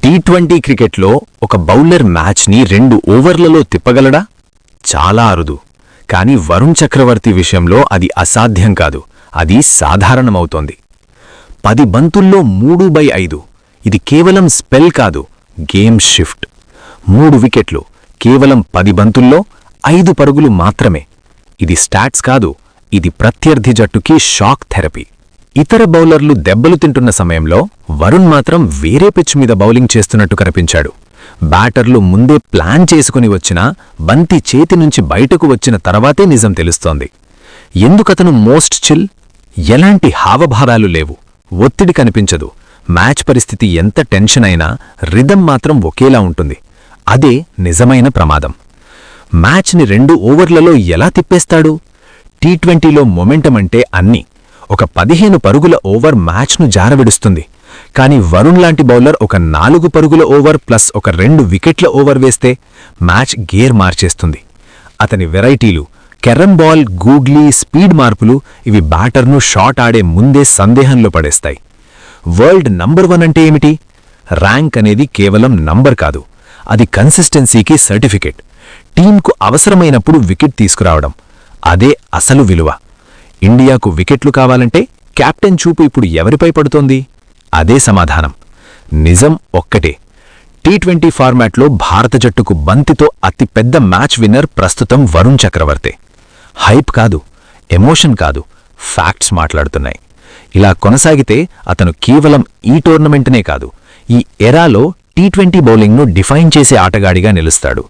T20 క్రికెట్లో ఒక bowler మ్యాచ్ని 2 ఓవర్లలో తిప్పగలడా? చాలా అరుదు. కాని వరుణ్ చక్రవర్తి విషయంలో అది అసాధ్యం కాదు, అది సాధారణమవుతోంది. 10 బంతుల్లో 3/5. ఇది కేవలం స్పెల్ కాదు, గేమ్ షిఫ్ట్. 3 వికెట్లు, కేవలం 10 బంతుల్లో 5 పరుగులు మాత్రమే. ఇది స్టాట్స్ కాదు, ఇది ప్రత్యర్థి జట్టుకి షాక్ థెరపీ. ఇతర బౌలర్లు దెబ్బలు తింటున్న సమయంలో వరుణ్ మాత్రం వేరే పిచ్ మీద బౌలింగ్ చేస్తున్నట్టు కనిపించాడు. బ్యాటర్లు ముందే ప్లాన్ చేసుకుని వచ్చినా బంతి చేతి నుంచి బయటకు వచ్చిన తర్వాతే నిజం తెలుస్తోంది. ఎందుకతను మోస్ట్ చిల్? ఎలాంటి హావభావాలు లేవు, ఒత్తిడి కనిపించదు. మ్యాచ్ పరిస్థితి ఎంత టెన్షన్ అయినా రిథం మాత్రం ఒకేలా ఉంటుంది. అదే నిజమైన ప్రమాదం. మ్యాచ్ని 2 ఓవర్లలో ఎలా తిప్పేస్తాడు? టీ20లో మొమెంటం అంటే అన్నీ. ఒక 15 పరుగుల ఓవర్ మ్యాచ్ను జారవిడుస్తుంది. కాని వరుణ్ లాంటి బౌలర్ ఒక 4 పరుగుల ఓవర్ ప్లస్ ఒక 2 వికెట్ల ఓవర్ వేస్తే మ్యాచ్ గేర్ మార్చేస్తుంది. అతని వెరైటీలు, కెర్రం బాల్, గూగ్లీ, స్పీడ్ మార్పులు ఇవి బ్యాటర్ను షాట్ ఆడే ముందే సందేహంలో పడేస్తాయి. వరల్డ్ నంబర్ 1 అంటే ఏమిటి? ర్యాంక్ అనేది కేవలం నంబర్ కాదు, అది కన్సిస్టెన్సీకి సర్టిఫికెట్. టీంకు అవసరమైనప్పుడు వికెట్ తీసుకురావడం, అదే అసలు విలువ. ఇండియాకు వికెట్లు కావాలంటే కెప్టెన్ చూపు ఇప్పుడు ఎవరిపై పడుతోంది? అదే సమాధానం. నిజం ఒక్కటే, టీ20 ఫార్మాట్లో భారత జట్టుకు బంతితో అతిపెద్ద మ్యాచ్ విన్నర్ ప్రస్తుతం వరుణ్ చక్రవర్తే. హైప్ కాదు, ఎమోషన్ కాదు, ఫ్యాక్ట్స్ మాట్లాడుతున్నాయి. ఇలా కొనసాగితే అతను కేవలం ఈ టోర్నమెంట్నే కాదు, ఈ ఎరాలో టీ20 బౌలింగ్ను డిఫైన్ చేసే ఆటగాడిగా నిలుస్తాడు.